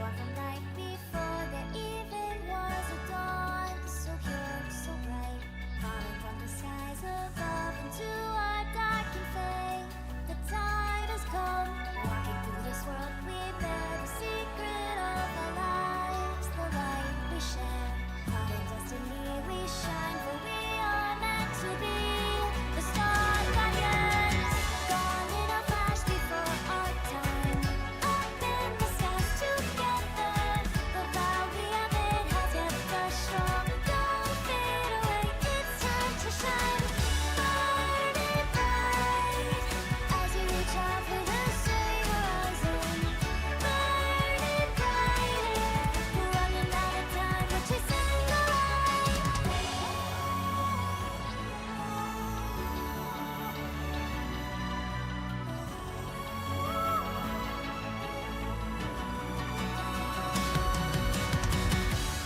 born from light before there even was a dawn. So pure, so bright, falling from the skies above into our darkened fate. The time has come, walking through this world we bear the secret of our lives, the light we share. Caught in destiny we shine, for we are meant to be the star guardians. Gone in a flash before our time, up in the skies together. The vow we have made has kept us strong. Don't fade away, it's time to shine. Burning bright as we reach out for the same horizon. Burning brighter, we're running out of time, we're chasing the light.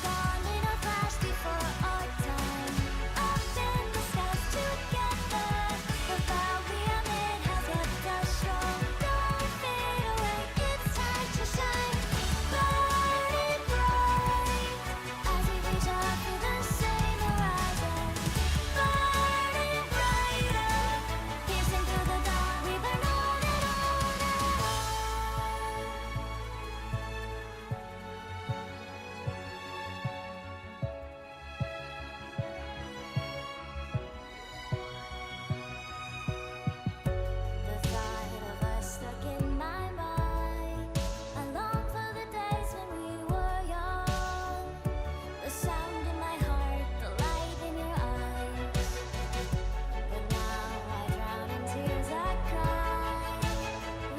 Gone in a flash before our time, up in the skies together. The vow we have made has kept us strong. Don't fade away, it's time to shine. Burning bright as we reach out for the same horizon. Burning brighter, piercing through the dark, we burn on and on and on. The thought of us stuck in my mind. I long for the days when we were young. The sound in my heart, the light in your eyes. But now I drown in tears, I cry,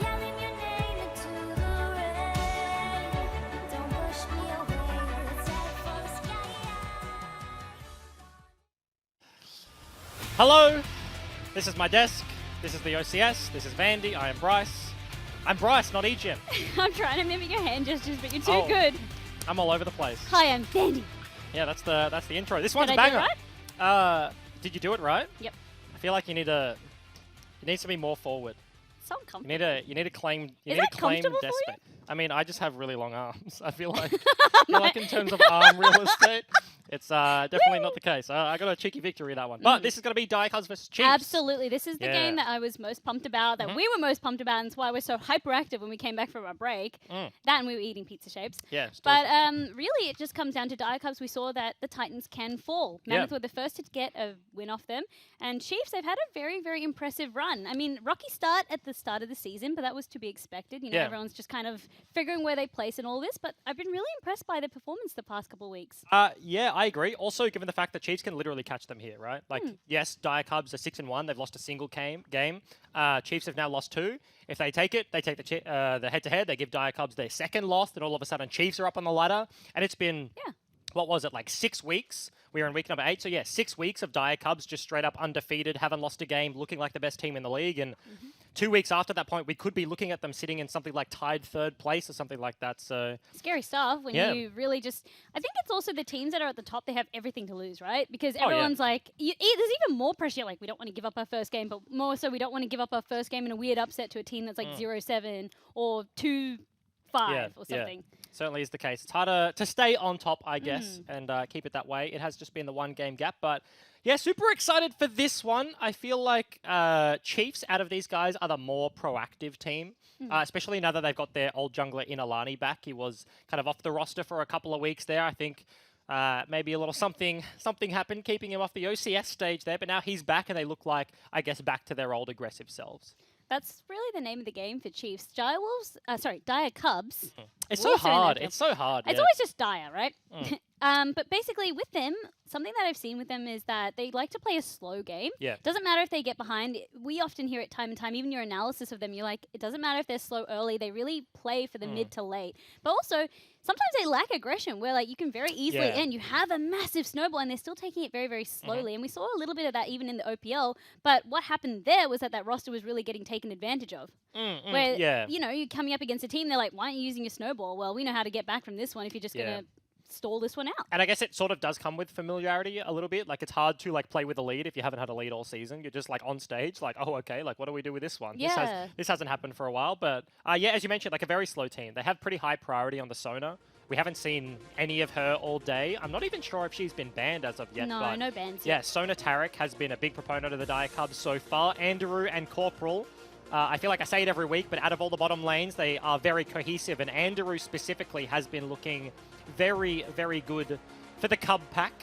yelling your name into the rain. Don't push me away, let's head for the sky. Hello, this is my desk. This is the OCS. This is Vandy. I am Bryce. I'm Bryce, not Egypt. I'm trying to mimic your hand gestures, but you're too Oh. good. I'm all over the place. Hi, I'm Vandy. Yeah, that's the intro. This one's Did a I do banger. it right? Did you do it right? Yep. I feel like you need to be more forward. So You uncomfortable. need to claim Is need that to claim comfortable for desk you? space. I mean, I just have really long arms. I feel like in terms of arm real estate, it's definitely not the case. I got a cheeky victory that one. But this is going to be Die-Cubs versus Chiefs. Absolutely. This is the Yeah. game that I was most pumped about, that we were most pumped about, and it's why we're so hyperactive when we came back from our break. Mm. That and we were eating pizza shapes. Yeah. it's But delicious. really, it just comes down to Die-Cubs. We saw that the Titans can fall. Yeah. Mammoth were the first to get a win off them. And Chiefs, they've had a very, very impressive run. I mean, rocky start at the start of the season, but that was to be expected. You know, Yeah. everyone's just kind of figuring where they place and all this. But I've been really impressed by their performance the past couple of weeks. Yeah, I agree. Also, given the fact that Chiefs can literally catch them here, right? Like, yes, Die-Cubs are 6-1. They've lost a single game. Chiefs have now lost 2. If they take it, they take the head-to-head. They give Die-Cubs their second loss. Then all of a sudden, Chiefs are up on the ladder. And it's been, what was it, like 6 weeks? We were in week number 8. So, yeah, 6 weeks of Die-Cubs just straight up undefeated, haven't lost a game, looking like the best team in the league. And 2 weeks after that point, we could be looking at them sitting in something like tied 3rd place or something like that. So Scary stuff when Yeah. you really just... I think it's also the teams that are at the top, they have everything to lose, right? Because yeah. everyone's like... there's even more pressure. Like, we don't want to give up our first game, but more so we don't want to give up our first game in a weird upset to a team that's like 0-7 or 2-5 or something. certainly is the case. It's harder to stay on top, I guess, and keep it that way. It has just been the 1 game gap, but yeah, super excited for this one. I feel like Chiefs, out of these guys, are the more proactive team, especially now that they've got their old jungler in Alani back. He was kind of off the roster for a couple of weeks there. I think maybe a little something happened keeping him off the OCS stage there, but now he's back and they look like, I guess, back to their old aggressive selves. That's really the name of the game for Chiefs. Dire Cubs. It's Wolves so are in hard. their It's so hard. It's yeah. always just Dire, right? But basically with them, something that I've seen with them is that they like to play a slow game. Yeah. Doesn't matter if they get behind. We often hear it time and time, even your analysis of them, you're like, it doesn't matter if they're slow early. They really play for the mid to late. But also, sometimes they lack aggression where like you can very easily end. You have a massive snowball and they're still taking it very, very slowly. And we saw a little bit of that even in the OPL. But what happened there was that roster was really getting taken advantage of. Where, you know, you're coming up against a team, they're like, why aren't you using your snowball? Well, we know how to get back from this one if you're just going to stall this one out. And I guess it sort of does come with familiarity a little bit. Like, it's hard to like play with a lead if you haven't had a lead all season. You're just like on stage, like, oh, okay, like what do we do with this one? Yeah. This hasn't happened for a while, but yeah, as you mentioned, like a very slow team. They have pretty high priority on the Sona. We haven't seen any of her all day. I'm not even sure if she's been banned as of yet. No, but no bans yeah, yet. Sona Tarek has been a big proponent of the Dire Cubs so far. Andrew and Corporal. I feel like I say it every week, but out of all the bottom lanes, they are very cohesive. And Andrew specifically has been looking very, very good for the Cub pack.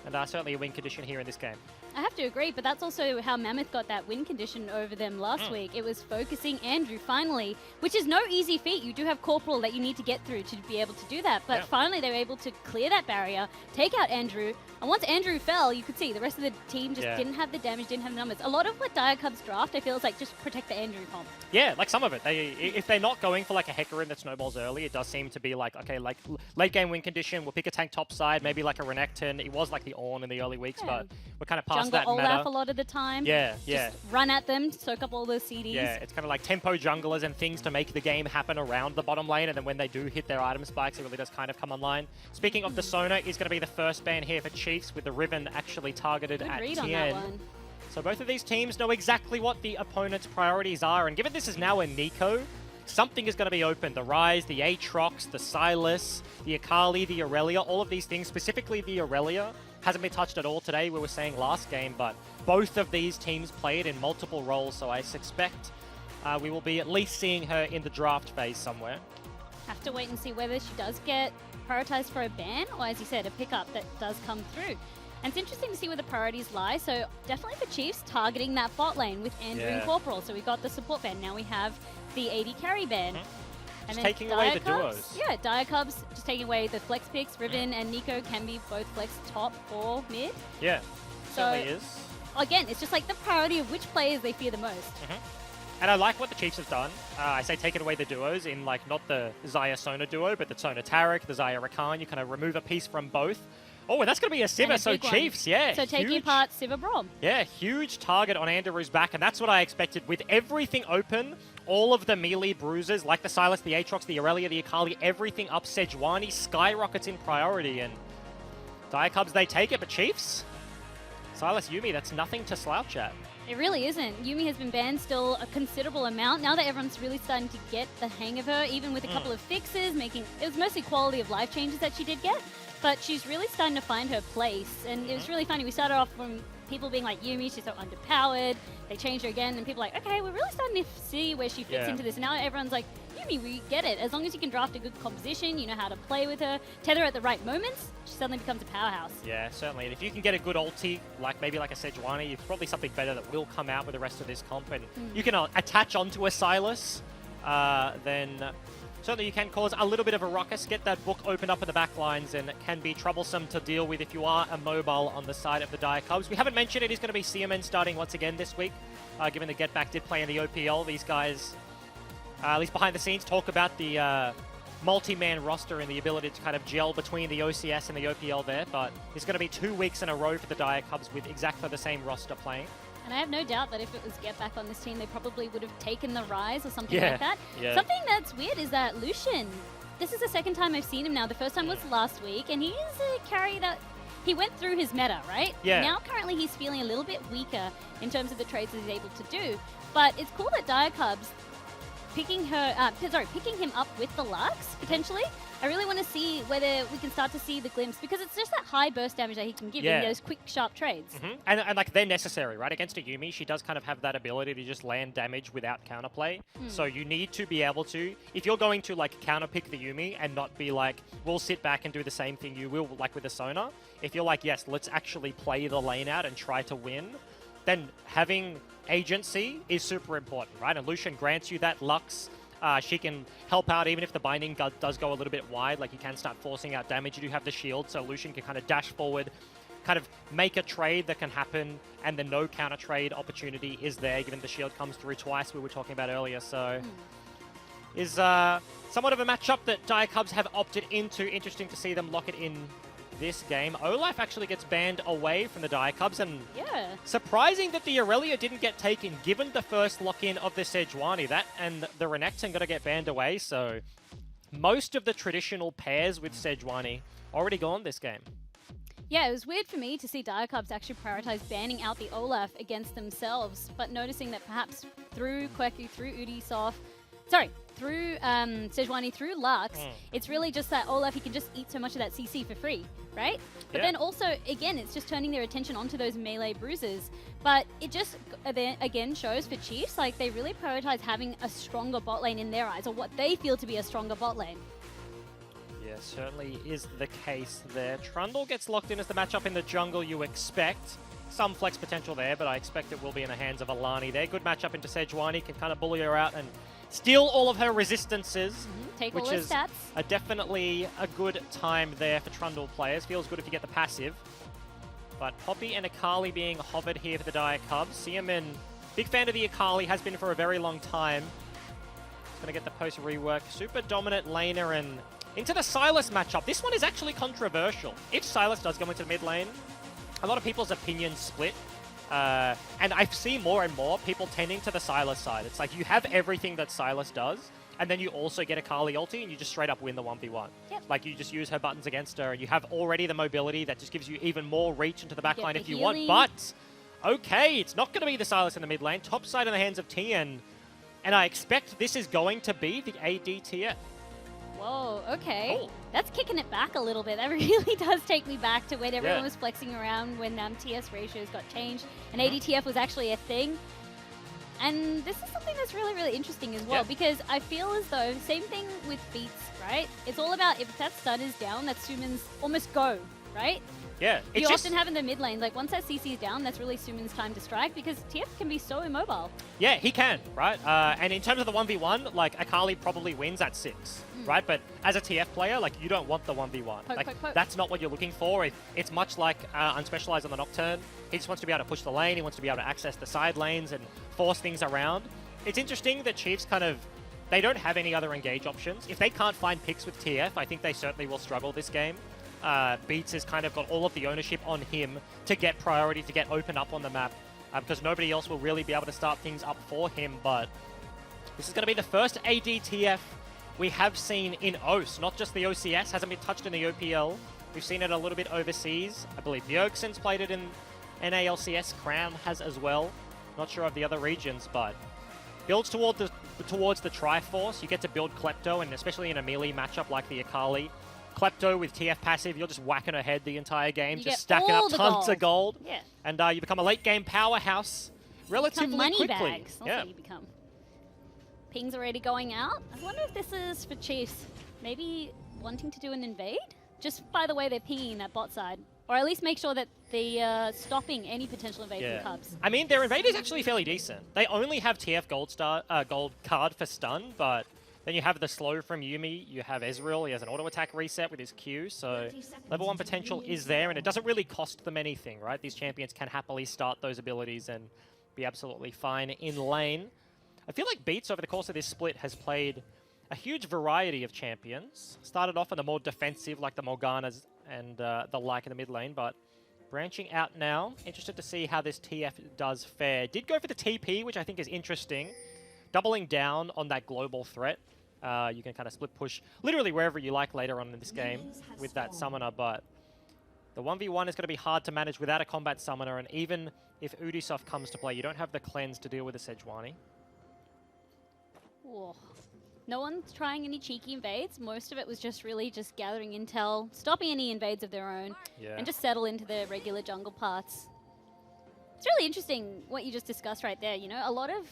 And certainly a win condition here in this game. I have to agree, but that's also how Mammoth got that win condition over them last week. It was focusing Andrew finally, which is no easy feat. You do have Corporal that you need to get through to be able to do that. But finally, they were able to clear that barrier, take out Andrew. And once Andrew fell, you could see the rest of the team just didn't have the damage, didn't have the numbers. A lot of what Dire Cubs draft, I feel, is like just protect the Andrew comp. Yeah, like some of it. If they're not going for like a Hecarim that snowballs early, it does seem to be like, okay, like late game win condition, we'll pick a tank top side, maybe like a Renekton. It was like the Ornn in the early weeks, but we're kind of past Jungle that Olaf meta. a lot of the time. Yeah, Just run at them, soak up all those CDs. Yeah, it's kind of like tempo junglers and things to make the game happen around the bottom lane, and then when they do hit their item spikes, it really does kind of come online. Speaking of the Sona, is going to be the first ban here for Chiefs, with the Riven actually targeted Good at read Tien. on that one. So both of these teams know exactly what the opponent's priorities are, and given this is now a Nico, something is going to be open. The Ryze, the Aatrox, the Sylas, the Akali, the Aurelia, all of these things, specifically the Aurelia, hasn't been touched at all today, we were saying last game, but both of these teams play it in multiple roles, so I suspect we will be at least seeing her in the draft phase somewhere. Have to wait and see whether she does get prioritized for a ban, or as you said, a pickup that does come through. And it's interesting to see where the priorities lie. So definitely for Chiefs, targeting that bot lane with Andrew and Corporal. So we got the support ban. Now we have the AD carry ban. And Just taking away the Cubs, duos. Yeah, Dire Cubs just taking away the flex picks. Riven and Nico can be both flex top or mid. Yeah, So certainly is. again, it's just like the priority of which players they fear the most. And I like what the Chiefs have done. I say taking away the duos in like not the Xayah Sona duo, but the Sona Tarek, the Xayah Rakan. You kind of remove a piece from both. Oh, and that's going to be a And Sivir, a so big one. Chiefs, yeah. So taking huge. apart Sivir Braum. Yeah, huge target on Andrew's back, and that's what I expected. With everything open, all of the melee bruisers, like the Sylas, the Aatrox, the Aurelia, the Akali, everything up, Sejuani skyrockets in priority, and Dire Cubs, they take it, but Chiefs? Sylas Yuumi, that's nothing to slouch at. It really isn't. Yuumi has been banned still a considerable amount. Now that everyone's really starting to get the hang of her, even with a couple of fixes, it was mostly quality of life changes that she did get, but she's really starting to find her place. And it was really funny. We started off from people being like, Yuumi, she's so underpowered. They changed her again, and people are like, okay, we're really starting to see where she fits into this. And now everyone's like, Yuumi, we get it. As long as you can draft a good composition, you know how to play with her, tether at the right moments, she suddenly becomes a powerhouse. Yeah, certainly. And if you can get a good ulti, like maybe like a Sejuani, it's probably something better that will come out with the rest of this comp. And you can attach onto a Sylas, then certainly you can cause a little bit of a ruckus, get that book opened up in the back lines, and it can be troublesome to deal with if you are immobile on the side of the Dire Cubs. We haven't mentioned it is going to be CMN starting once again this week, given the Get Back did play in the OPL. These guys, at least behind the scenes, talk about the multi-man roster and the ability to kind of gel between the OCS and the OPL there, but it's going to be 2 weeks in a row for the Dire Cubs with exactly the same roster playing. And I have no doubt that if it was Get Back on this team, they probably would have taken the Ryze or something like that. Yeah. Something that's weird is that Lucian, this is the second time I've seen him now. The first time was last week, and he's a carry that he went through his meta, right? Yeah. Now currently he's feeling a little bit weaker in terms of the trades that he's able to do. But it's cool that Dire Cubs picking him up with the Lux, potentially. I really want to see whether we can start to see the glimpse, because it's just that high burst damage that he can give in those quick, sharp trades. And like they're necessary, right? Against a Yuumi, she does kind of have that ability to just land damage without counterplay. So you need to be able to, if you're going to like counterpick the Yuumi and not be like, we'll sit back and do the same thing you will like with the Sona. If you're like, yes, let's actually play the lane out and try to win, then having agency is super important, right? And Lucian grants you that Lux. She can help out even if the binding does go a little bit wide, like you can start forcing out damage. You do have the shield, so Lucian can kind of dash forward, kind of make a trade that can happen, and the no counter trade opportunity is there, given the shield comes through twice, we were talking about earlier. So is somewhat of a matchup that Dire Cubs have opted into. Interesting to see them lock it in this game. Olaf actually gets banned away from the Dire Cubs, and surprising that the Aurelia didn't get taken, given the first lock-in of the Sejuani. That and the Renekton got to get banned away, so most of the traditional pairs with Sejuani already gone this game. Yeah, it was weird for me to see Diacubs actually prioritize banning out the Olaf against themselves, but noticing that perhaps through Kweku, through through Sejuani, through Lux, it's really just that Olaf, he can just eat so much of that CC for free, right? But then also, again, it's just turning their attention onto those melee bruises. But it just, again, shows for Chiefs, like, they really prioritize having a stronger bot lane in their eyes, or what they feel to be a stronger bot lane. Yeah, certainly is the case there. Trundle gets locked in as the matchup in the jungle you expect. Some flex potential there, but I expect it will be in the hands of Alani there. Good matchup into Sejuani, can kind of bully her out and steal all of her resistances, Take all which her is stats. definitely a good time there for Trundle players. Feels good if you get the passive. But Poppy and Akali being hovered here for the Dire Cubs. Siamin, big fan of the Akali, has been for a very long time. He's going to get the post rework. Super dominant laner and into the Sylas matchup. This one is actually controversial. If Sylas does go into the mid lane, a lot of people's opinions split. And I see more and more people tending to the Sylas side. It's like you have everything that Sylas does, and then you also get a Kali ulti, and you just straight up win the 1v1. Yep. Like, you just use her buttons against her, and you have already the mobility that just gives you even more reach into the backline if you want. But, okay, it's not going to be the Sylas in the mid lane. Top side in the hands of Tien, and I expect this is going to be the ADTF. Whoa, okay. Cool. That's kicking it back a little bit. That really does take me back to when everyone was flexing around when TS ratios got changed and ADTF was actually a thing. And this is something that's really, really interesting as well, because I feel as though, same thing with Beats, right? It's all about if that stun is down, that Sumon's almost go, right? Yeah. You often have in the mid lane, like once that CC is down, that's really Sumon's time to strike because TF can be so immobile. Yeah, he can, right? And in terms of the 1v1, like, Akali probably wins at 6, right? But as a TF player, like, you don't want the 1v1. Poke. That's not what you're looking for. It's much like Unspecialized on the Nocturne. He just wants to be able to push the lane. He wants to be able to access the side lanes and force things around. It's interesting that Chiefs they don't have any other engage options. If they can't find picks with TF, I think they certainly will struggle this game. Beats has kind of got all of the ownership on him to get priority, to get open up on the map, because nobody else will really be able to start things up for him. But this is going to be the first ADTF we have seen in OS, not just the OCS, hasn't been touched in the OPL. We've seen it a little bit overseas. I believe Bjergsen's played it in NALCS, Crown has as well. Not sure of the other regions, but builds towards the Triforce. You get to build Klepto, and especially in a melee matchup like the Akali. Klepto with TF passive, you're just whacking her head the entire game, just stacking up tons of gold. Yeah. And you become a late game powerhouse relatively money quickly. Bags. That's what you become. Ping's already going out. I wonder if this is for Chiefs. Maybe wanting to do an invade? Just by the way they're pinging that bot side. Or at least make sure that they're stopping any potential invade from Cubs. I mean, their invade is actually fairly decent. They only have TF gold card for stun, but then you have the slow from Yuumi, you have Ezreal, he has an auto attack reset with his Q, so level 1 potential is there, and it doesn't really cost them anything, right? These champions can happily start those abilities and be absolutely fine in lane. I feel like Beats over the course of this split has played a huge variety of champions. Started off on the more defensive, like the Morganas and the like in the mid lane, but branching out now. Interested to see how this TF does fare. Did go for the TP, which I think is interesting. Doubling down on that global threat. You can kind of split push literally wherever you like later on in this game with that summoner, but the 1v1 is going to be hard to manage without a combat summoner, and even if Ubisoft comes to play, you don't have the cleanse to deal with the Sejuani. Whoa. No one's trying any cheeky invades. Most of it was just really just gathering intel, stopping any invades of their own, and just settle into the regular jungle parts. It's really interesting what you just discussed right there. You know, a lot of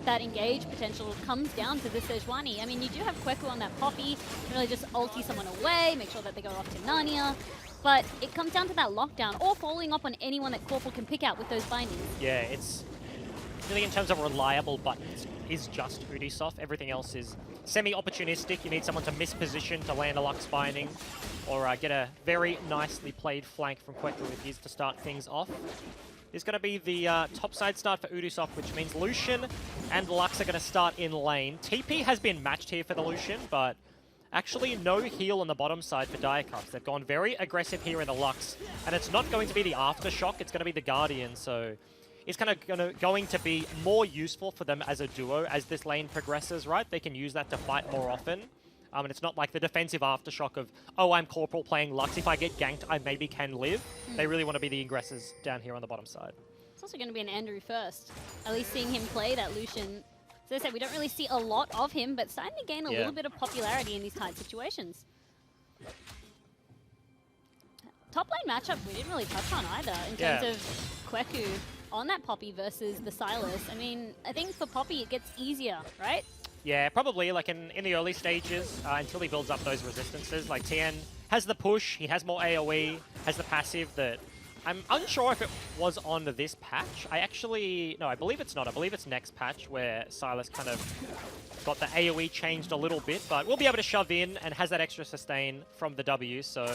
that engage potential comes down to the Sejuani. I mean, you do have Kweku on that Poppy. You can really just ulti someone away, make sure that they go off to Narnia. But it comes down to that lockdown or following up on anyone that Corporal can pick out with those bindings. Yeah, it's really in terms of reliable buttons is just Ubisoft. Everything else is semi-opportunistic. You need someone to miss position to land a Lux binding or get a very nicely played flank from Kweku with his to start things off. Is going to be the top side start for Ubisoft, which means Lucian and Lux are going to start in lane. TP has been matched here for the Lucian, but actually no heal on the bottom side for Diacubs. They've gone very aggressive here in the Lux, and it's not going to be the Aftershock, it's going to be the Guardian, so it's kind of going to be more useful for them as a duo as this lane progresses, right? They can use that to fight more often. And it's not like the defensive aftershock of, oh, I'm Corporal playing Lux. If I get ganked, I maybe can live. They really want to be the aggressors down here on the bottom side. It's also going to be an Andrew first. At least seeing him play that Lucian. As I said, we don't really see a lot of him, but starting to gain a little bit of popularity in these tight situations. Top lane matchup we didn't really touch on either in terms of Kweku on that Poppy versus the Silas. I mean, I think for Poppy it gets easier, right? Yeah, probably like in the early stages until he builds up those resistances. Like Tien has the push, he has more AoE, has the passive that I'm unsure if it was on this patch. I believe it's not. I believe it's next patch where Silas kind of got the AoE changed a little bit, but we'll be able to shove in and has that extra sustain from the W, so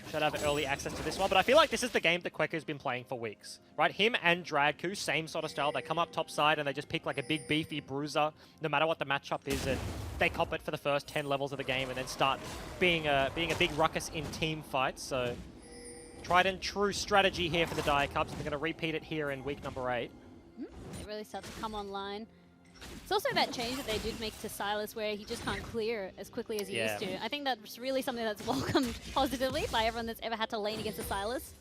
should have early access to this one. But I feel like this is the game that Kweku's been playing for weeks, right? Him and Dragku, same sort of style. They come up top side and they just pick like a big beefy bruiser, no matter what the matchup is, and they cop it for the first 10 levels of the game and then start being a big ruckus in team fights. So tried and true strategy here for the Dire Cubs. They're going to repeat it here in week number 8. They really start to come online. It's also that change that they did make to Silas where he just can't clear as quickly as he used to. I think that's really something that's welcomed positively by everyone that's ever had to lane against a Silas.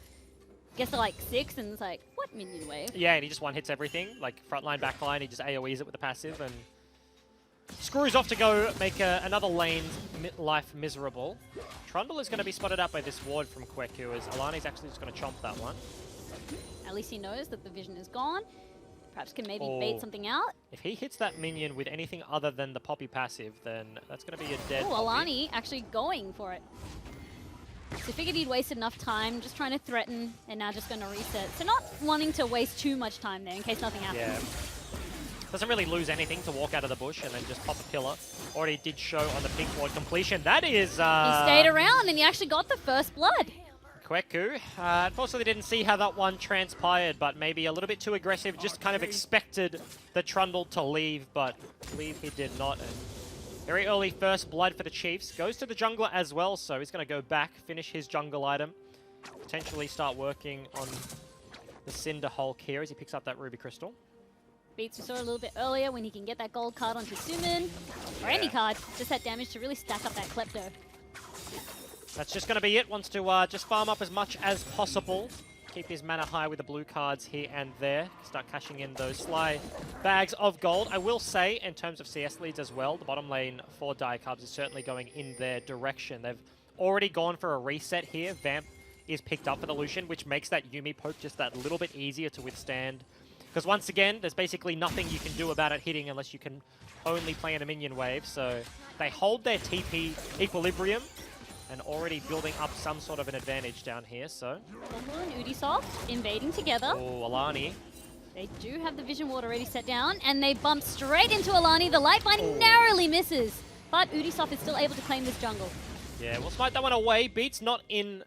Gets to like 6 and it's like, what minion wave? Yeah, and he just one-hits everything. Like front line, back line, he just AoEs it with the passive and screws off to go make another lane's life miserable. Trundle is going to be spotted up by this ward from Kweku as Alani's actually just going to chomp that one. At least he knows that the vision is gone. Perhaps can maybe bait something out. If he hits that minion with anything other than the Poppy passive, then that's going to be a dead Oh, Alani actually going for it. So figured he'd wasted enough time just trying to threaten and now just going to reset. So not wanting to waste too much time there in case nothing happens. Yeah. Doesn't really lose anything to walk out of the bush and then just pop a pillar. Already did show on the pink ward completion. That is... he stayed around and he actually got the first blood. Kweku. Unfortunately didn't see how that one transpired, but maybe a little bit too aggressive. Just kind of expected the Trundle to leave, but leave he did not. And very early first blood for the Chiefs. Goes to the jungler as well, so he's going to go back, finish his jungle item. Potentially start working on the Cinder Hulk here as he picks up that Ruby Crystal. Beats we saw a little bit earlier when he can get that gold card onto Sumin. Or any card, just that damage to really stack up that Klepto. That's just going to be it. Wants to just farm up as much as possible. Keep his mana high with the blue cards here and there. Start cashing in those sly bags of gold. I will say, in terms of CS leads as well, the bottom lane for Dire Cubs is certainly going in their direction. They've already gone for a reset here. Vamp is picked up for the Lucian, which makes that Yuumi poke just that little bit easier to withstand. Because once again, there's basically nothing you can do about it hitting unless you can only play in a minion wave. So they hold their TP equilibrium and already building up some sort of an advantage down here, so... Corporal and Ubisoft invading together. Oh, Alani. They do have the vision ward already set down, and they bump straight into Alani. The Lifeline narrowly misses, but Ubisoft is still able to claim this jungle. Yeah, we'll smite that one away. Beats not in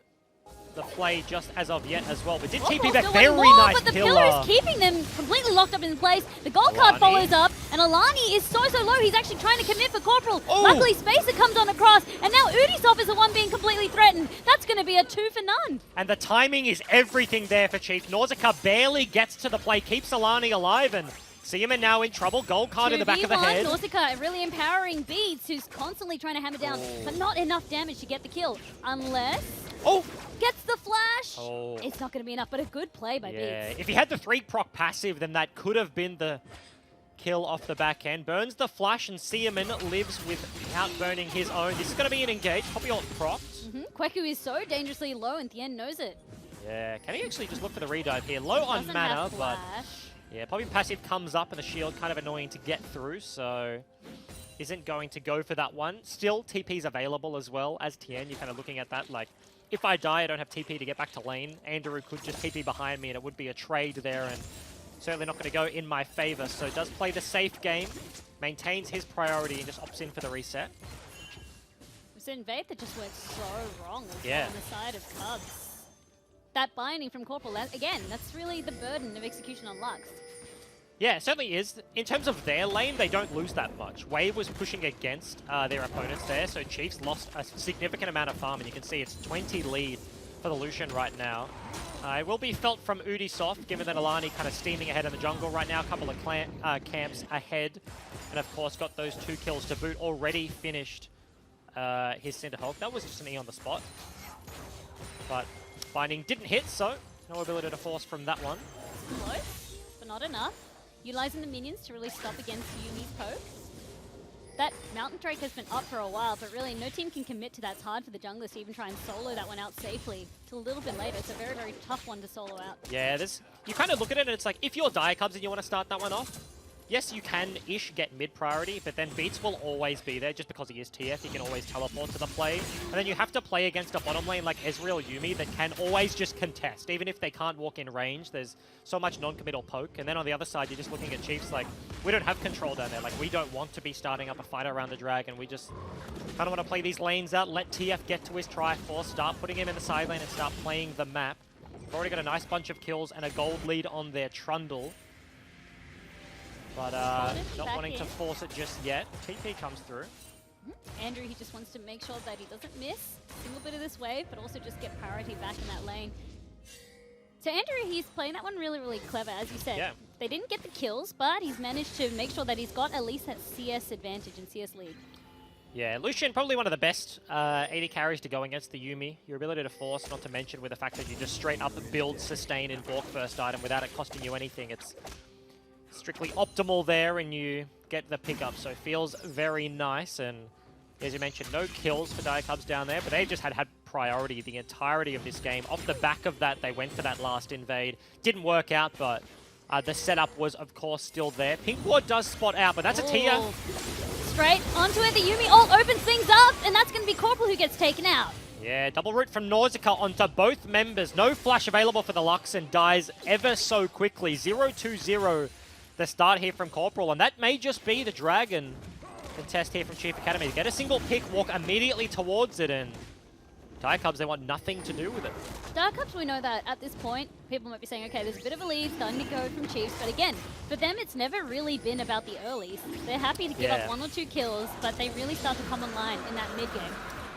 the play just as of yet as well, but did Corporal TP back. still Very went more, nice but the pillar. pillar is keeping them completely locked up in place. The gold card follows up, and Alani is so low. He's actually trying to commit for Corporal. Luckily, Spacer comes on across, and now Ubisoft is the one being completely threatened. That's going to be a 2 for none. And the timing is everything there for Chief. Nausicaa barely gets to the play, keeps Alani alive, and Seaman now in trouble. Gold card in the back of the head. Nausicaa really empowering Beats, who's constantly trying to hammer down, but not enough damage to get the kill. Unless... Gets the flash. It's not going to be enough, but a good play by Beats. If he had the 3 proc passive, then that could have been the kill off the back end. Burns the flash, and Seaman lives without burning his own. This is going to be an engage. Poppy ult procs. Kweku is so dangerously low, and Thien knows it. Yeah, can he actually just look for the redive here? Low on mana, but... Yeah, Poppy passive comes up, and the shield kind of annoying to get through, so... Isn't going to go for that one. Still, TP's available as well as Tien. You're kind of looking at that like... If I die, I don't have TP to get back to lane. Andrew could just TP behind me, and it would be a trade there, and certainly not going to go in my favor. So does play the safe game, maintains his priority, and just opts in for the reset. It's an invade that just went so wrong on the side of Cubs. That binding from Corporal, again, that's really the burden of execution on Lux. Yeah, it certainly is. In terms of their lane, they don't lose that much. Wave was pushing against their opponents there, so Chiefs lost a significant amount of farm, and you can see it's 20 lead for the Lucian right now. It will be felt from Ubisoft, given that Alani kind of steaming ahead in the jungle right now, a couple of camps ahead, and of course got those 2 kills to boot, already finished his Cinder Hulk. That was just an E on the spot. But Binding didn't hit, so no ability to force from that one. Close, but not enough. Utilizing the minions to really stop against Yumi's poke. That Mountain Drake has been up for a while, but really no team can commit to that. It's hard for the junglers to even try and solo that one out safely till a little bit later. It's a very, very tough one to solo out. Yeah, you kind of look at it and it's like, if you're Diacubs and you want to start that one off, yes, you can-ish get mid-priority, but then Beats will always be there just because he is TF. He can always teleport to the play. And then you have to play against a bottom lane like Ezreal Yuumi that can always just contest. Even if they can't walk in range, there's so much non-committal poke. And then on the other side, you're just looking at Chiefs like, we don't have control down there. Like, we don't want to be starting up a fight around the dragon. We just kind of want to play these lanes out, let TF get to his Triforce, start putting him in the side lane and start playing the map. We've already got a nice bunch of kills and a gold lead on their Trundle. But not wanting to force it just yet. TP comes through. Andrew, he just wants to make sure that he doesn't miss a single bit of this wave, but also just get priority back in that lane. So Andrew, he's playing that one really, really clever, as you said. Yeah. They didn't get the kills, but he's managed to make sure that he's got at least that CS advantage in CS League. Yeah, Lucian, probably one of the best AD carries to go against the Yuumi. Your ability to force, not to mention with the fact that you just straight up build, sustain, and balk first item without it costing you anything. It's strictly optimal there and you get the pickup, so it feels very nice. And as you mentioned, no kills for Diacubs down there, but they just had priority the entirety of this game. Off the back of that, they went for that last invade. Didn't work out, but the setup was, of course, still there. Pink Ward does spot out, but that's a Tia. Straight onto it, the Yuumi ult opens things up, and that's going to be Corporal who gets taken out. Yeah, double root from Nausicaa onto both members. No flash available for the Lux and dies ever so quickly. 0-2-0. The start here from Corporal, and that may just be the Dragon contest here from Chief Academy. Get a single pick, walk immediately towards it, and Diacubs, they want nothing to do with it. Diacubs, we know that at this point, people might be saying, okay, there's a bit of a lead starting to go from Chiefs, but again, for them, it's never really been about the earlies. They're happy to give up 1 or 2 kills, but they really start to come online in that mid game.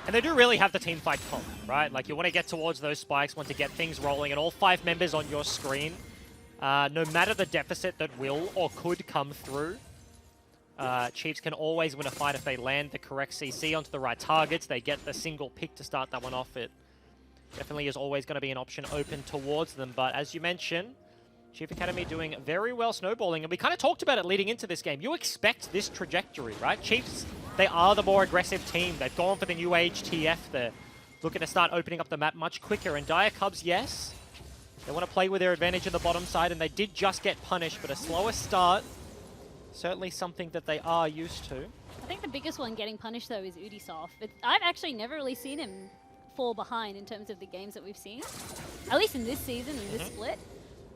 And they do really have the team fight comp, right? Like, you want to get towards those spikes, want to get things rolling, and all 5 members on your screen, no matter the deficit that will or could come through, Chiefs can always win a fight if they land the correct CC onto the right targets. They get the single pick to start that one off. It definitely is always going to be an option open towards them. But as you mentioned, Chief Academy doing very well snowballing. And we kind of talked about it leading into this game. You expect this trajectory, right? Chiefs, they are the more aggressive team. They've gone for the new age TF. They're looking to start opening up the map much quicker. And Diacubs, yes, they want to play with their advantage in the bottom side, and they did just get punished, but a slower start, certainly something that they are used to. I think the biggest one getting punished, though, is Udisoft. I've actually never really seen him fall behind in terms of the games that we've seen, at least in this season, in this split.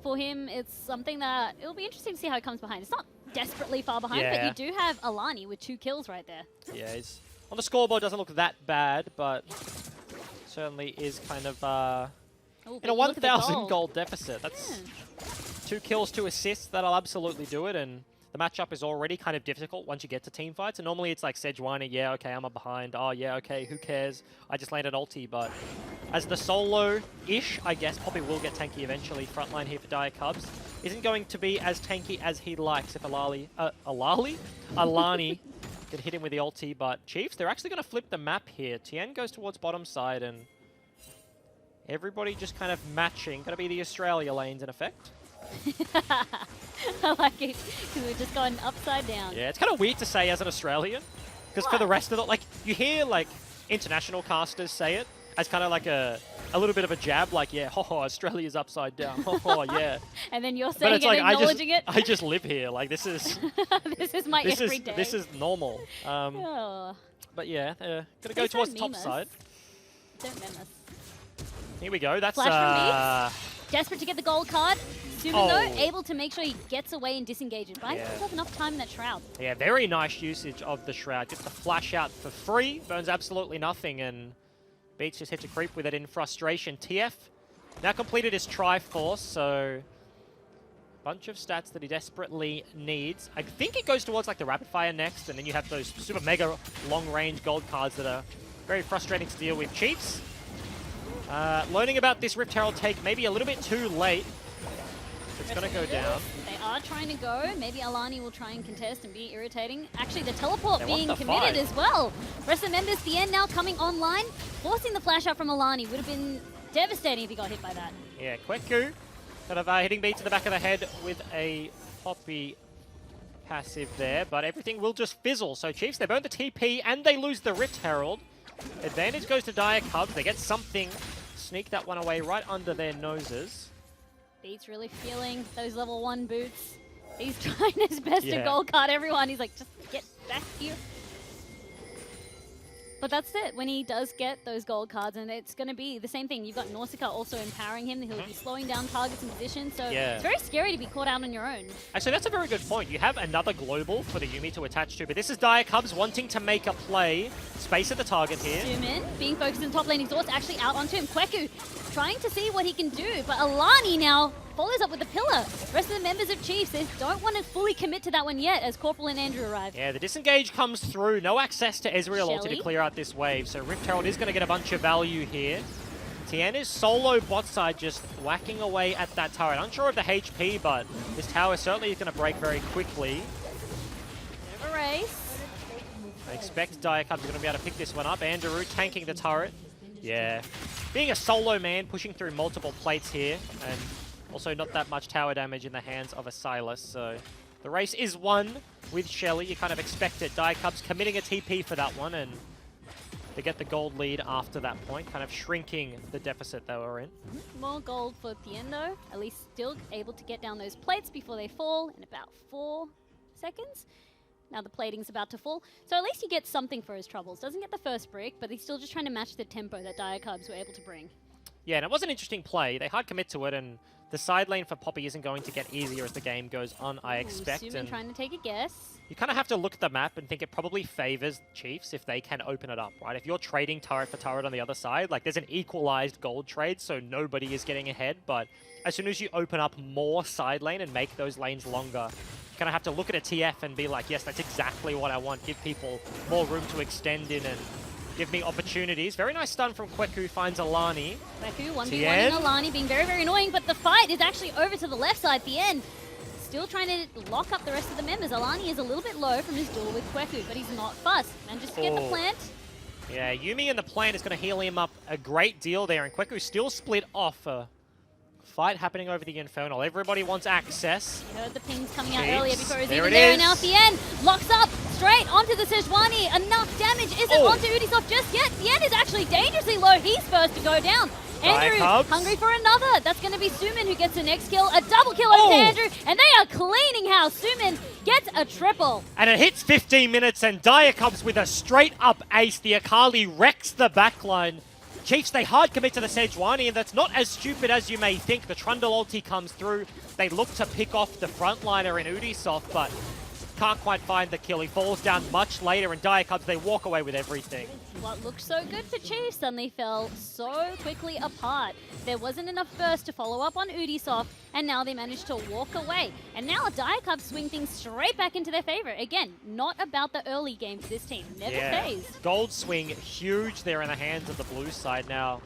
For him, it's something that it'll be interesting to see how he comes behind. It's not desperately far behind, but you do have Alani with 2 kills right there. Yeah, he's on the scoreboard, doesn't look that bad, but certainly is kind of in a 1,000 gold deficit. That's 2 kills, 2 assists. That'll absolutely do it. And the matchup is already kind of difficult once you get to team fights. And normally it's like Sejuani, yeah, okay, I'm behind. Oh, yeah, okay, who cares? I just landed ulti. But as the solo-ish, I guess, probably will get tanky eventually. Frontline here for Diacubs isn't going to be as tanky as he likes if Alani can hit him with the ulti. But Chiefs, they're actually going to flip the map here. Tien goes towards bottom side, and everybody just kind of matching. Going to be the Australia lanes in effect. I like it, because we're just going upside down. Yeah, it's kind of weird to say as an Australian, because for the rest of it, like, you hear, like, international casters say it as kind of like a little bit of a jab, like, yeah, Australia's upside down, yeah. And then you're saying it, like, acknowledging it? I just live here, like, this is... this is my everyday. This is normal. But yeah, going to go towards the top side. Don't meme us. Here we go, that's... Flash from Beats. Desperate to get the gold card. Suman, though, able to make sure he gets away and disengages. But I think he's enough time in that Shroud. Yeah, very nice usage of the Shroud. Gets the flash out for free. Burns absolutely nothing. And Beats just hits a creep with it in frustration. TF now completed his Triforce, so... bunch of stats that he desperately needs. I think it goes towards like the Rapid Fire next, and then you have those super mega long-range gold cards that are very frustrating to deal with. Chiefs learning about this Rift Herald take maybe a little bit too late. It's going to go down. They are trying to go. Maybe Alani will try and contest and be irritating. Actually, the teleport They being want the committed fight. as well. Rest of the members, the end now coming online. Forcing the flash out from Alani would have been devastating if he got hit by that. Yeah, Kweku kind of hitting beats in the back of the head with a Poppy passive there, but everything will just fizzle. So Chiefs, they burn the TP and they lose the Rift Herald. Advantage goes to Dire Cubs. They get something, sneak that one away right under their noses. Beats really feeling those level 1 boots. He's trying his best to Yeah. gold card everyone. He's like, just get back here. But that's it. When he does get those gold cards, and it's going to be the same thing. You've got Nausicaa also empowering him. He'll be slowing down targets and positions. So Yeah. it's very scary to be caught out on your own. Actually, that's a very good point. You have another global for the Yuumi to attach to, but this is Dire Cubs wanting to make a play. Space at the target here. Zoom in, being focused in top lane. Exhaust actually out onto him. Kweku trying to see what he can do, but Alani now follows up with the pillar. Rest of the members of Chiefs, they don't want to fully commit to that one yet as Corporal and Andrew arrive. Yeah, the disengage comes through. No access to Ezreal ulti to Shelly. clear out this wave, so Rift Herald is going to get a bunch of value here. Tien is solo bot side just whacking away at that turret. Unsure of the HP, but this tower certainly is going to break very quickly. Bit of a race. I expect Dire Cubs are going to be able to pick this one up. Andrew tanking the turret. Yeah. Being a solo man, pushing through multiple plates here, and also not that much tower damage in the hands of a Silas, so the race is won with Shelly. You kind of expect it. Dire Cubs committing a TP for that one, and they get the gold lead after that point, kind of shrinking the deficit they were in. More gold for Tiendo. At least still able to get down those plates before they fall in about 4 seconds. Now the plating's about to fall. So at least he gets something for his troubles. Doesn't get the first brick, but he's still just trying to match the tempo that Dire Cubs were able to bring. Yeah, and it was an interesting play. They hard commit to it, and the side lane for Poppy isn't going to get easier as the game goes on, I expect. Sumin And trying to take a guess. you kind of have to look at the map and think it probably favors Chiefs if they can open it up, right? If you're trading turret for turret on the other side, like there's an equalized gold trade, so nobody is getting ahead. But as soon as you open up more side lane and make those lanes longer, you kind of have to look at a TF and be like, yes, that's exactly what I want. Give people more room to extend in and give me opportunities. Very nice stun from Kweku, finds Alani. Kweku 1v1 Tien. in Alani being very, very annoying, but the fight is actually over to the left side. The end. Still trying to lock up the rest of the members. Alani is a little bit low from his duel with Kweku, but he's not fussed. And just to get the Oh. plant. Yeah, Yuumi and the plant is going to heal him up a great deal there, and Kweku still split off. Fight happening over the Infernal. Everybody wants access. You heard the pings coming out Jeez. earlier before it was There even it there. is. And now Thien locks up straight onto the Sejuani. Enough damage isn't Oh. onto Ubisoft just yet. Thien is actually dangerously low. He's first to go down. Andrew Cubs. hungry for another. That's going to be Sumin who gets the next kill. A double kill over to Oh. Andrew. And they are cleaning house. Sumin gets a triple. And it hits 15 minutes, and Dire Cubs with a straight-up ace. The Akali wrecks the backline. Chiefs, they hard commit to the Sejuani, and that's not as stupid as you may think. The Trundle ulti comes through. They look to pick off the frontliner in Ubisoft, but can't quite find the kill. He falls down much later, and Dire Cubs, they walk away with everything. What looked so good for Chiefs suddenly fell so quickly apart. There wasn't enough burst to follow up on Ubisoft, and now they managed to walk away. And now Dire Cubs swing things straight back into their favor. Again, not about the early game for this team. Never phased. Gold swing, huge there in the hands of the blue side now.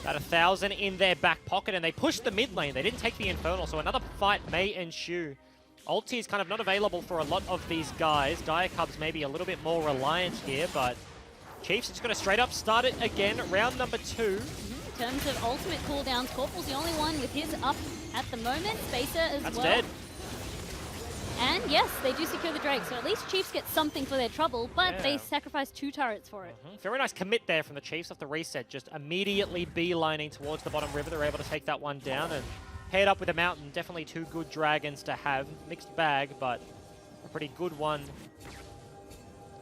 About 1,000 in their back pocket, and they pushed the mid lane. They didn't take the Infernal, so another fight may ensue. Ulti is kind of not available for a lot of these guys. Dire Cubs maybe a little bit more reliant here, but Chiefs just going to straight up start it again. Round number 2. In terms of ultimate cooldowns, Corporal's the only one with his up at the moment. Spacer as That's well. dead. And yes, they do secure the Drake, so at least Chiefs get something for their trouble, but Yeah. they sacrifice 2 turrets for it. Very nice commit there from the Chiefs off the reset. Just immediately beelining towards the bottom river. They're able to take that one down and paired up with the Mountain. Definitely 2 good dragons to have. Mixed bag, but a pretty good one,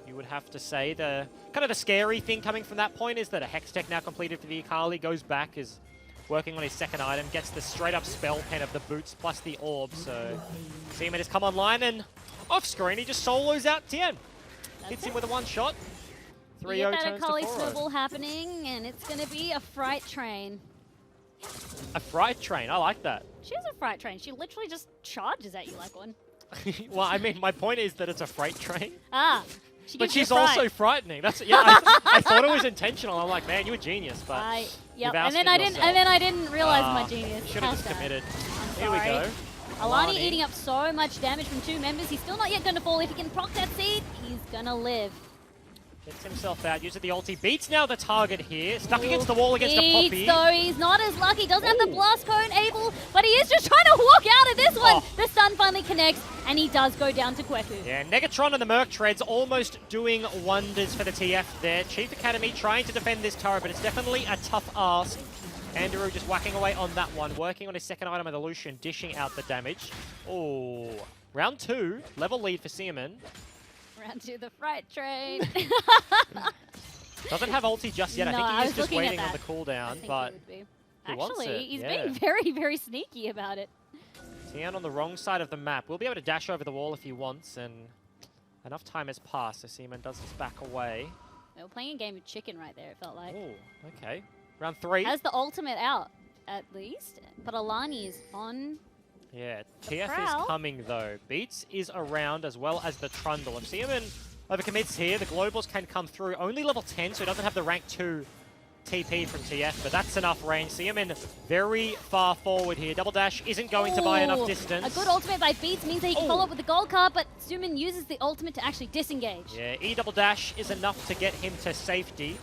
you would have to say. The kind of the scary thing coming from that point is that a Hex Tech now completed for the Akali goes back, is working on his second item, gets the straight up spell pen of the boots plus the orb. So Seaman has come online, and off screen he just solos out Tien. Hits him with a one shot. 3-0 Get that turns to Akali 4-0. swivel happening, and it's going to be a freight train. A freight train, I like that. She is a freight train. She literally just charges at you like one. Well, I mean, my point is that it's a freight train, Ah, she but gives you she's a fright. also frightening. That's yeah. I thought it was intentional. I'm like, man, you're a genius, but Yep. you've And then ousted I didn't. yourself. And then I didn't realize Ah, my genius. Should have How just sad. committed. I'm Here we sorry. go. Alani eating up so much damage from 2 members. He's still not yet going to fall. If he can proc that seed, he's going to live. Gets himself out, uses the ulti. Beats now the target here. Stuck against the wall against a Poppy. Beats, though. He's not as lucky. Doesn't have the blast cone able, but he is just trying to walk out of this one. The stun finally connects, and he does go down to Kweku. Yeah, Negatron and the Merc Treads almost doing wonders for the TF there. Chief Academy trying to defend this turret, but it's definitely a tough ask. Andrew just whacking away on that one, working on his second item of the Lucian, dishing out the damage. Oh, round 2, level lead for Seaman. Round 2, the freight train. Doesn't have ulti just yet. No, I think he is just looking at waiting on that. the cooldown, but he wants Actually, it. he's Yeah. being very, very sneaky about it. Tian on the wrong side of the map. We'll be able to dash over the wall if he wants, and enough time has passed, so Seaman does his back away. They were playing a game of chicken right there, it felt like. Oh, okay. Round 3. Has the ultimate out, at least, but Alani is on. Yeah, TF prowl. is coming though. Beats is around as well as the Trundle. If Seaman overcommits here, the Globals can come through. Only level 10, so he doesn't have the rank 2 TP from TF, but that's enough range. Seaman very far forward here. Double dash isn't going to buy enough distance. A good ultimate by Beats means that he can follow up with the gold card, but Suman uses the ultimate to actually disengage. Yeah, E double dash is enough to get him to safety.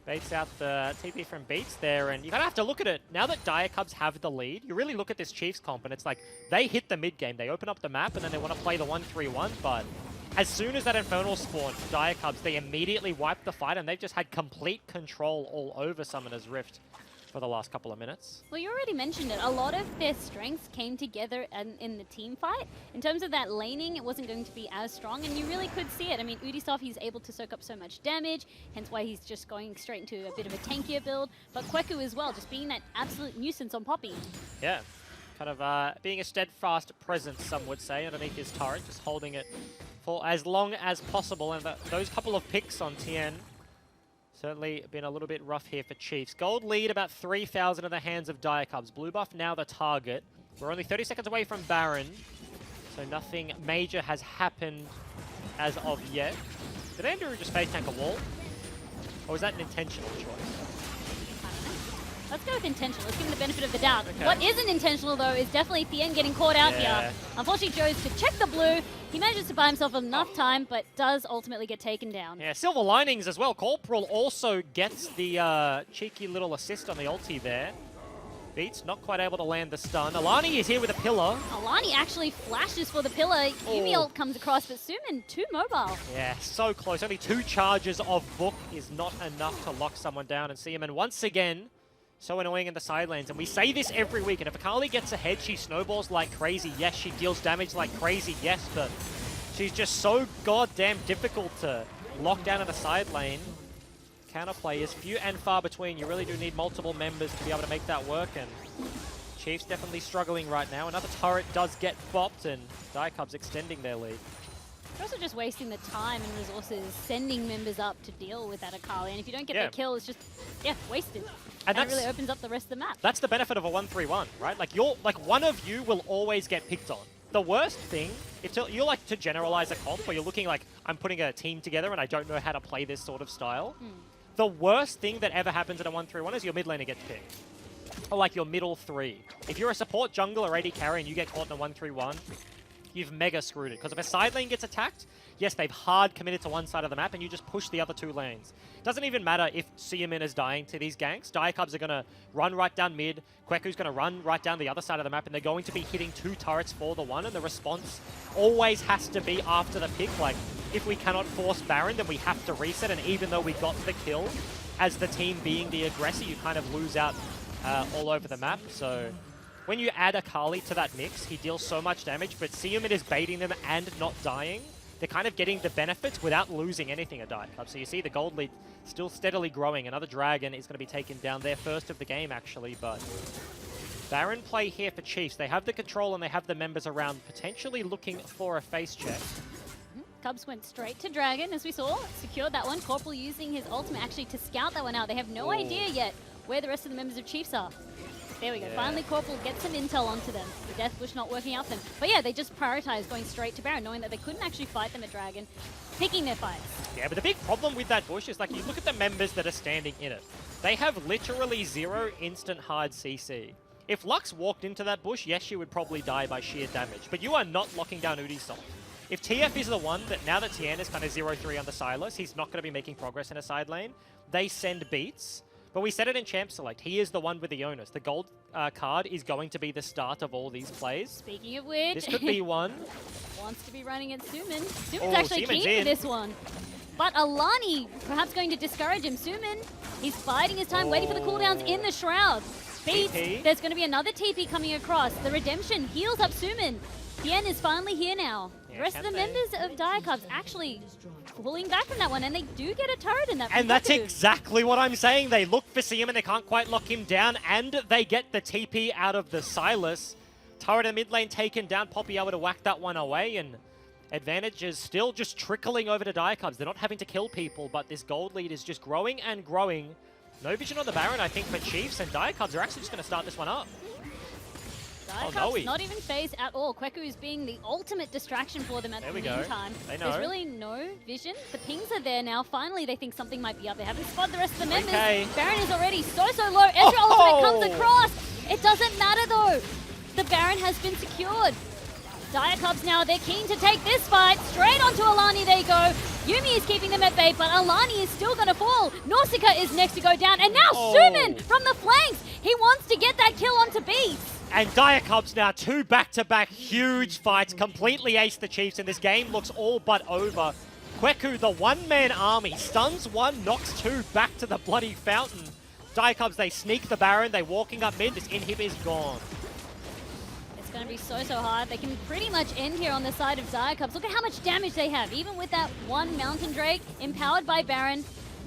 Baits out the TP from Beats there, and you kind of have to look at it. Now that Dire Cubs have the lead, you really look at this Chiefs comp, and it's like they hit the mid game. They open up the map, and then they want to play the 1-3-1, but as soon as that Infernal spawned for Dire Cubs, they immediately wiped the fight, and they've just had complete control all over Summoner's Rift for the last couple of minutes. Well, you already mentioned it. A lot of their strengths came together in the team fight. In terms of that laning, it wasn't going to be as strong, and you really could see it. I mean, Udisoft, he's able to soak up so much damage, hence why he's just going straight into a bit of a tankier build. But Kweku as well, just being that absolute nuisance on Poppy. Yeah, kind of being a steadfast presence, some would say, underneath his turret, just holding it for as long as possible. And those couple of picks on Tien certainly been a little bit rough here for Chiefs. Gold lead about 3,000 in the hands of Dire Cubs. Blue buff now the target. We're only 30 seconds away from Baron, so nothing major has happened as of yet. Did Andrew just face tank a wall? Or was that an intentional choice? Let's go with intentional. Let's give him the benefit of the doubt. Okay. What isn't intentional, though, is definitely Thien getting caught out here. Unfortunately, Joe's to check the blue. He manages to buy himself enough time, but does ultimately get taken down. Yeah, silver linings as well. Corporal also gets the cheeky little assist on the ulti there. Beats not quite able to land the stun. Alani is here with a pillar. Alani actually flashes for the pillar. Yumi ult comes across, but Suman too mobile. Yeah, so close. Only 2 charges of Book is not enough to lock someone down. And Seaman once again so annoying in the side lanes, and we say this every week, and if Akali gets ahead, she snowballs like crazy. Yes, she deals damage like crazy, yes, but she's just so goddamn difficult to lock down in the side lane. Counterplay is few and far between. You really do need multiple members to be able to make that work, and Chiefs definitely struggling right now. Another turret does get bopped, and Dire Cubs extending their lead. You're also just wasting the time and resources sending members up to deal with that Akali, and if you don't get the kill, it's just, wasted. And it really opens up the rest of the map. That's the benefit of a 1-3-1, right? Like, one of you will always get picked on. The worst thing, if you like to generalize a comp where you're looking like, I'm putting a team together and I don't know how to play this sort of style, the worst thing that ever happens in a 1-3-1 is your mid laner gets picked. Or like your middle 3. If you're a support jungle or AD carry and you get caught in a 1-3-1, you've mega screwed it. Because if a side lane gets attacked, yes, they've hard committed to one side of the map and you just push the other 2 lanes. Doesn't even matter if Seaman is dying to these ganks. Dire Cubs are going to run right down mid. Kweku's going to run right down the other side of the map, and they're going to be hitting 2 turrets for the 1, and the response always has to be after the pick. Like, if we cannot force Baron, then we have to reset, and even though we got the kill, as the team being the aggressor, you kind of lose out all over the map. So when you add Akali to that mix, he deals so much damage, but Seaman is baiting them and not dying. They're kind of getting the benefits without losing anything at Dire Cubs. So you see the gold lead still steadily growing. Another Dragon is going to be taken down, their first of the game actually, but Baron play here for Chiefs. They have the control and they have the members around, potentially looking for a face check. Cubs went straight to Dragon, as we saw. Secured that one. Corporal using his ultimate actually to scout that one out. They have no idea yet where the rest of the members of Chiefs are. There we go. Finally, Corporal gets some intel onto them. The Death Bush not working out for them. But yeah, they just prioritized going straight to Baron, knowing that they couldn't actually fight them at Dragon, picking their fights. Yeah, but the big problem with that bush is, like, you look at the members that are standing in it. They have literally 0 instant hard CC. If Lux walked into that bush, yes, she would probably die by sheer damage. But you are not locking down Udisoft. If TF is the one that, now that Tien is kind of 0-3 on the Sylas, he's not going to be making progress in a side lane, they send beats. But we said it in Champ Select, he is the one with the onus. The gold card is going to be the start of all these plays. Speaking of which, This could be one. wants to be running at Sumin. Sumin's Oh, actually Sumin's keen in. for this one. But Alani perhaps going to discourage him. Sumin, he's biding his time, waiting for the cooldowns in the Shroud. Beats, TP. there's going to be another TP coming across. The Redemption heals up Sumin. Tien is finally here now. Yeah, The rest of the can they? members of Diacubs actually pulling back from that one, and they do get a turret in that. And that's Pikachu. exactly what I'm saying. They look for Siem and they can't quite lock him down, and they get the TP out of the Sylas. Turret in the mid lane taken down, Poppy able to whack that one away, and advantage is still just trickling over to Diacubs. They're not having to kill people, but this gold lead is just growing and growing. No vision on the Baron, I think, for Chiefs, and Diacubs are actually just going to start this one up. Diacubs no, he- not even phased at all. Kweku is being the ultimate distraction for them at There the we go. meantime. They There's know. really no vision. The pings are there now. Finally, they think something might be up. They haven't spotted the rest of the members. Okay. Baron is already so low. Ezra ultimate comes across. It doesn't matter though. The Baron has been secured. Diacubs now, they're keen to take this fight. Straight onto Alani they go. Yumi is keeping them at bay, but Alani is still going to fall. Nausicaa is next to go down. And now Sumin from the flanks. He wants to get that kill onto Beats. And Diacubs now, 2 back-to-back huge fights, completely ace the Chiefs, and this game looks all but over. Kweku, the one-man army, stuns one, knocks two back to the bloody fountain. Diacubs, they sneak the Baron, they walking up mid, this inhib is gone. It's going to be so hard. They can pretty much end here on the side of Diacubs. Look at how much damage they have, even with that one Mountain Drake empowered by Baron.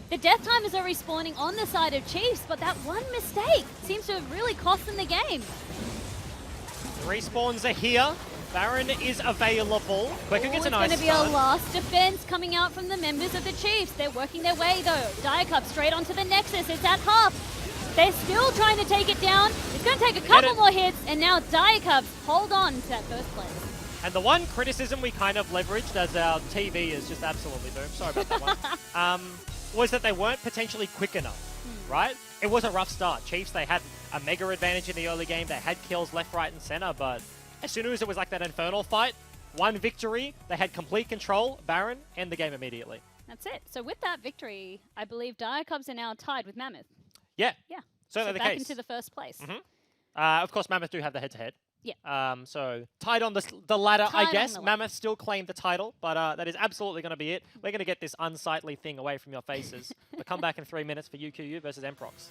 The death timers are respawning on the side of Chiefs, but that one mistake seems to have really cost them the game. Respawns are here. Baron is available. Kweku gets a nice It's going to be a stun. last defense coming out from the members of the Chiefs. They're working their way though. Diacub straight onto the Nexus. It's at half. They're still trying to take it down. It's going to take a couple more hits, and now Diacubs hold on to that first place. And the one criticism we kind of leveraged as our TV is just absolutely boom. Sorry about that one. Was that they weren't potentially quick enough, right? It was a rough start. Chiefs, they had a mega advantage in the early game. They had kills left, right, and center, but as soon as it was like that Infernal fight, one victory, they had complete control. Baron, end the game immediately. That's it. So with that victory, I believe Diacubs are now tied with Mammoth. Yeah, Yeah. certainly So the back case. into the first place. Of course, Mammoth do have the head-to-head. Yeah. So tied on the ladder, Tied I on guess. the ladder. Mammoth still claimed the title, but that is absolutely going to be it. We're going to get this unsightly thing away from your faces. But come back in 3 minutes for UQU versus Mprox.